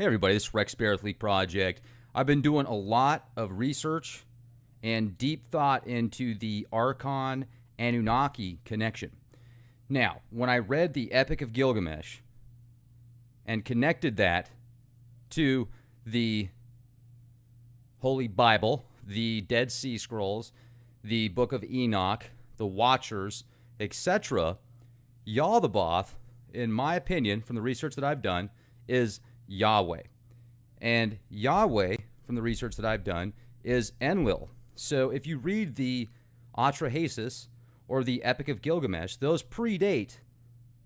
Hey everybody, this is Rex Bear with Leak Project. I've been doing a lot of research and deep thought into the Archon Annunaki connection. Now, when I read the Epic of Gilgamesh and connected that to the Holy Bible, the Dead Sea Scrolls, the Book of Enoch, the Watchers, etc., Yaldabaoth, in my opinion, from the research that I've done, is Yahweh. And Yahweh, from the research that I've done, is Enlil. So if you read the Atrahasis or the Epic of Gilgamesh, those predate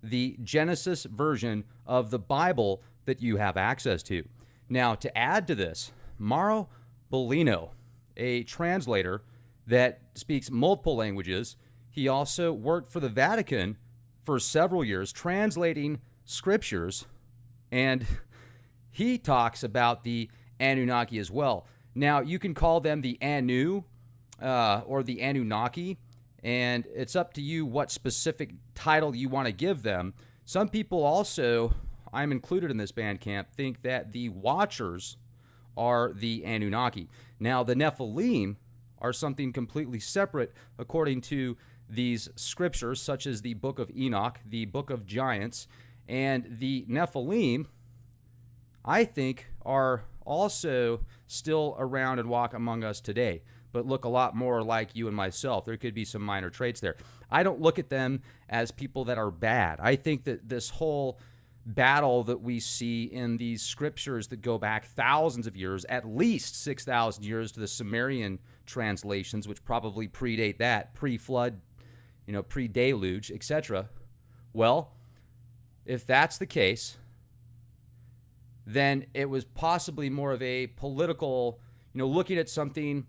the Genesis version of the Bible that you have access to. Now, to add to this, Mauro Bellino, a translator that speaks multiple languages, he also worked for the Vatican for several years translating scriptures, and he talks about the Anunnaki as well. Now, you can call them the Anu or the Anunnaki, and it's up to you what specific title you want to give them. Some people also, I'm included in this band camp, think that the Watchers are the Anunnaki. Now, the Nephilim are something completely separate according to these scriptures, such as the Book of Enoch, the Book of Giants, and the Nephilim, I think, are also still around and walk among us today, but look a lot more like you and myself. There could be some minor traits there. I don't look at them as people that are bad. I think that this whole battle that we see in these scriptures that go back thousands of years, at least 6,000 years to the Sumerian translations, which probably predate that, pre-flood, pre-deluge, etc. Well, if that's the case, then it was possibly more of a political, looking at something,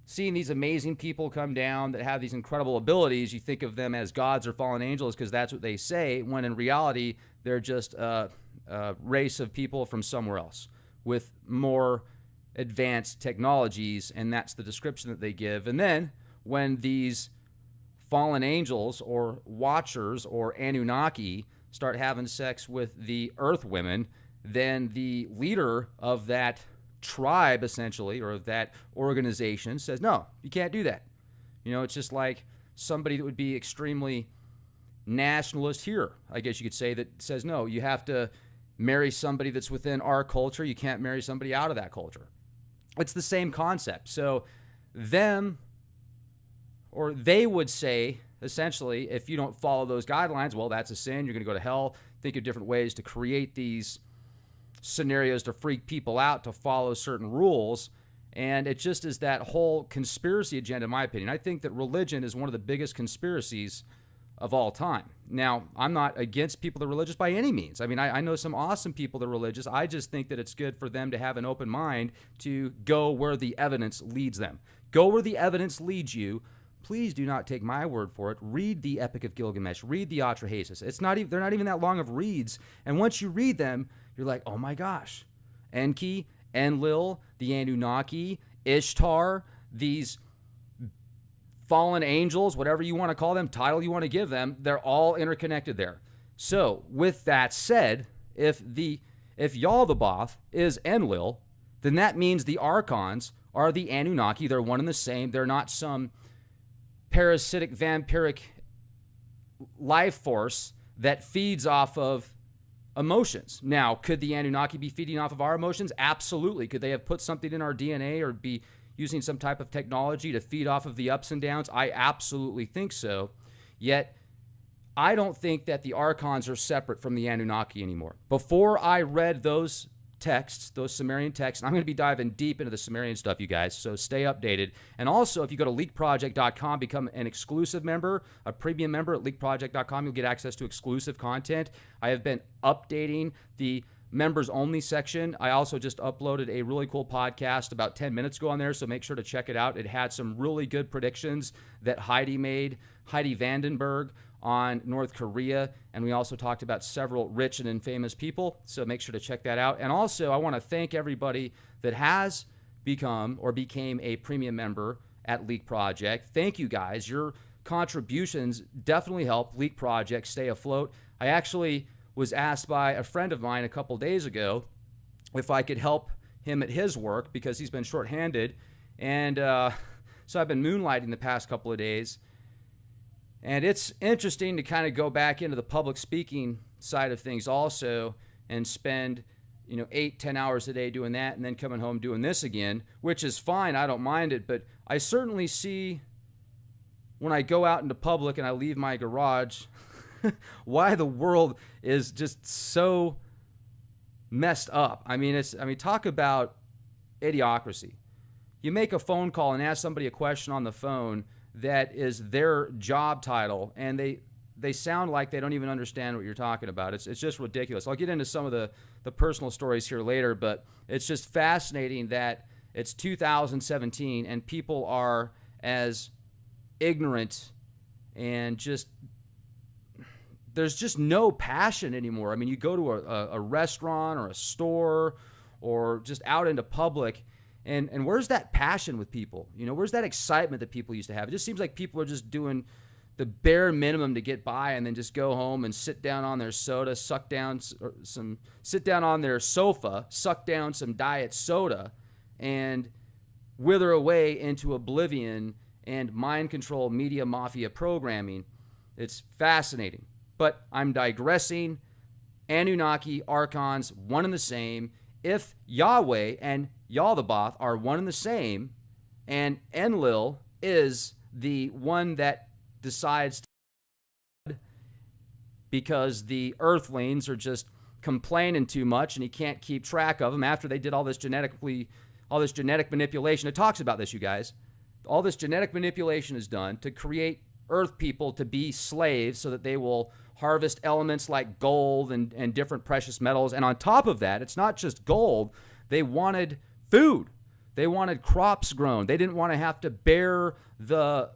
seeing these amazing people come down that have these incredible abilities. You think of them as gods or fallen angels because that's what they say, when in reality, they're just a race of people from somewhere else with more advanced technologies, and that's the description that they give. And then when these fallen angels or watchers or Anunnaki start having sex with the earth women, then the leader of that tribe, essentially, or of that organization says, no, you can't do that. It's just like somebody that would be extremely nationalist here, I guess you could say, that says, no, you have to marry somebody that's within our culture. You can't marry somebody out of that culture. It's the same concept. So they would say, essentially, if you don't follow those guidelines, well, that's a sin. You're going to go to hell. Think of different ways to create these scenarios to freak people out, to follow certain rules. And it just is that whole conspiracy agenda, in my opinion. I think that religion is one of the biggest conspiracies of all time. Now, I'm not against people that are religious by any means. I mean, I know some awesome people that are religious. I just think that it's good for them to have an open mind to go where the evidence leads them. Go where the evidence leads you. Please do not take my word for it. Read the Epic of Gilgamesh. Read the Atrahasis. They're not even that long of reads. And once you read them, you're like, oh my gosh. Enki, Enlil, the Anunnaki, Ishtar, these fallen angels, whatever you want to call them, title you want to give them, they're all interconnected there. So with that said, if Yaldabaoth is Enlil, then that means the Archons are the Anunnaki. They're one and the same. They're not some parasitic, vampiric life force that feeds off of emotions. Now, could the Anunnaki be feeding off of our emotions? Absolutely. Could they have put something in our DNA or be using some type of technology to feed off of the ups and downs? I absolutely think so. Yet, I don't think that the Archons are separate from the Anunnaki anymore. Before I read those texts, those Sumerian texts, and I'm going to be diving deep into the Sumerian stuff, you guys, so stay updated. And also, if you go to leakproject.com, become an exclusive member, a premium member at leakproject.com, you'll get access to exclusive content. I have been updating the members only section. I also just uploaded a really cool podcast about 10 minutes ago on there, so make sure to check it out. It had some really good predictions that Heidi made, Heidi Vandenberg, on North Korea, and we also talked about several rich and infamous people, so make sure to check that out. And also, I want to thank everybody that has become or became a premium member at Leak Project. Thank you guys. Your contributions definitely help Leak Project stay afloat. I actually was asked by a friend of mine a couple days ago if I could help him at his work because he's been shorthanded. And so I've been moonlighting the past couple of days. And it's interesting to kind of go back into the public speaking side of things also and spend 8-10 hours a day doing that and then coming home doing this again, which is fine. I don't mind it. But I certainly see when I go out into public and I leave my garage why the world is just so messed up. I mean, talk about idiocracy. You make a phone call and ask somebody a question on the phone that is their job title, and they sound like they don't even understand what you're talking about. It's just ridiculous. I'll get into some of the personal stories here later, but it's just fascinating that it's 2017 and people are as ignorant and just there's just no passion anymore. I mean, you go to a restaurant or a store or just out into public, and where's that passion with people? Where's that excitement that people used to have? It just seems like people are just doing the bare minimum to get by and then just go home and sit down on their soda, sit down on their sofa, suck down some diet soda, and wither away into oblivion and mind control media mafia programming. It's fascinating. But I'm digressing. Anunnaki, Archons, one and the same. If Yahweh and Yaldabaoth are one and the same, and Enlil is the one that decides to, because the Earthlings are just complaining too much and he can't keep track of them after they did all this genetic manipulation. It talks about this, you guys. All this genetic manipulation is done to create Earth people to be slaves so that they will harvest elements like gold and different precious metals. And on top of that, it's not just gold. They wanted food. They wanted crops grown. They didn't want to have to bear the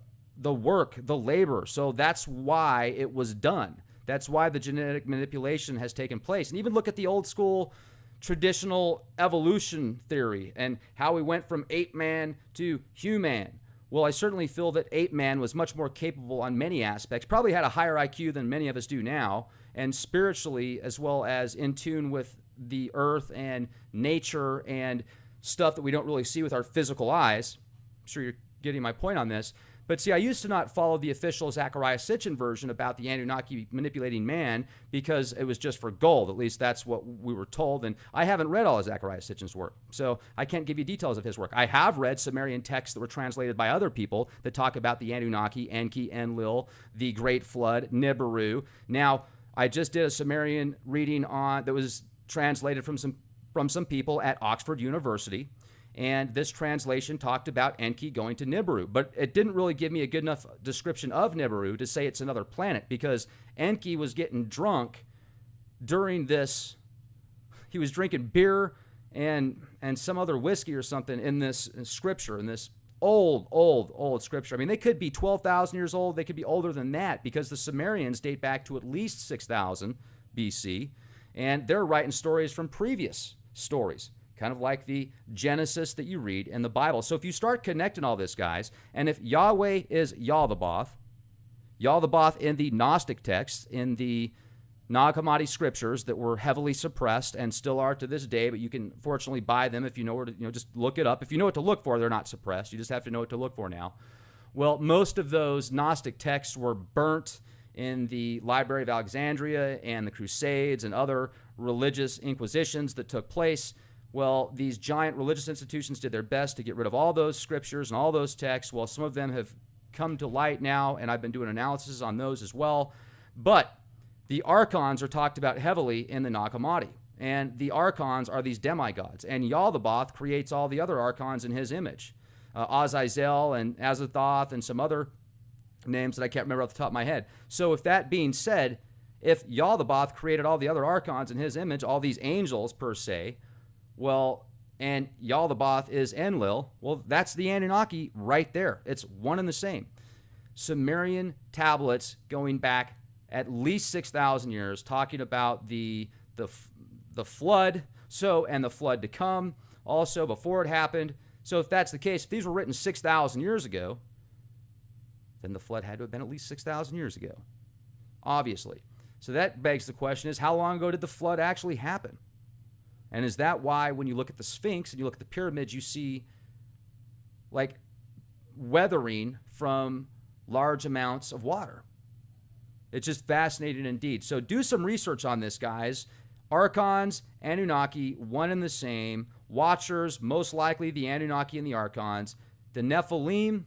work, the labor. So that's why it was done. That's why the genetic manipulation has taken place. And even look at the old school traditional evolution theory and how we went from ape man to human. Well, I certainly feel that ape man was much more capable on many aspects, probably had a higher IQ than many of us do now, and spiritually as well as in tune with the earth and nature and stuff that we don't really see with our physical eyes. I'm sure you're getting my point on this. But see, I used to not follow the official Zecharia Sitchin version about the Anunnaki manipulating man because it was just for gold. At least that's what we were told. And I haven't read all of Zecharia Sitchin's work, so I can't give you details of his work. I have read Sumerian texts that were translated by other people that talk about the Anunnaki, Enki, Enlil, the Great Flood, Nibiru. Now, I just did a Sumerian reading that was translated from some people at Oxford University. And this translation talked about Enki going to Nibiru. But it didn't really give me a good enough description of Nibiru to say it's another planet, because Enki was getting drunk during this. He was drinking beer and some other whiskey or something in this scripture, in this old scripture. I mean, they could be 12,000 years old. They could be older than that, because the Sumerians date back to at least 6,000 BC. And they're writing stories from previous stories, kind of like the Genesis that you read in the Bible. So if you start connecting all this, guys, and if Yahweh is Yaldabaoth in the Gnostic texts, in the Nag Hammadi scriptures that were heavily suppressed and still are to this day, but you can fortunately buy them if you know where to, just look it up. If you know what to look for, they're not suppressed. You just have to know what to look for now. Well, most of those Gnostic texts were burnt in the Library of Alexandria and the Crusades and other religious inquisitions that took place. Well, these giant religious institutions did their best to get rid of all those scriptures and all those texts. Well, some of them have come to light now, and I've been doing analysis on those as well. But the Archons are talked about heavily in the Nag Hammadi. And the Archons are these demigods. And Yaldabaoth creates all the other Archons in his image. Azazel and Azathoth and some other names that I can't remember off the top of my head. So if that being said, if Yaldabaoth created all the other Archons in his image, all these angels per se, well, and Yaldabaoth is Enlil, well, that's the Anunnaki right there. It's one and the same. Sumerian tablets going back at least 6,000 years, talking about the flood, and the flood to come, also before it happened. So if that's the case, if these were written 6,000 years ago, then the flood had to have been at least 6,000 years ago, obviously. So that begs the question is, how long ago did the flood actually happen? And is that why when you look at the Sphinx and you look at the pyramids, you see like weathering from large amounts of water? It's just fascinating indeed. So do some research on this, guys. Archons, Anunnaki, one and the same. Watchers, most likely the Anunnaki and the Archons. The Nephilim,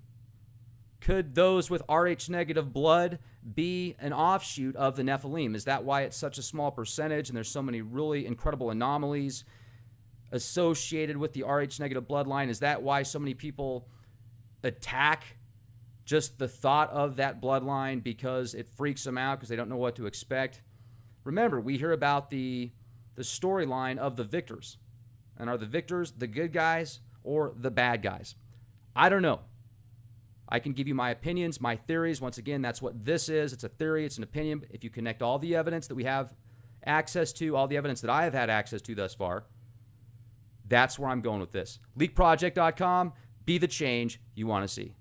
could those with Rh negative blood be an offshoot of the Nephilim? Is that why it's such a small percentage and there's so many really incredible anomalies associated with the Rh negative bloodline? Is that why so many people attack just the thought of that bloodline because it freaks them out because they don't know what to expect? Remember, we hear about the storyline of the victors. And are the victors the good guys or the bad guys? I don't know. I can give you my opinions, my theories. Once again, that's what this is. It's a theory. It's an opinion. If you connect all the evidence that we have access to, all the evidence that I have had access to thus far, that's where I'm going with this. LeakProject.com. Be the change you want to see.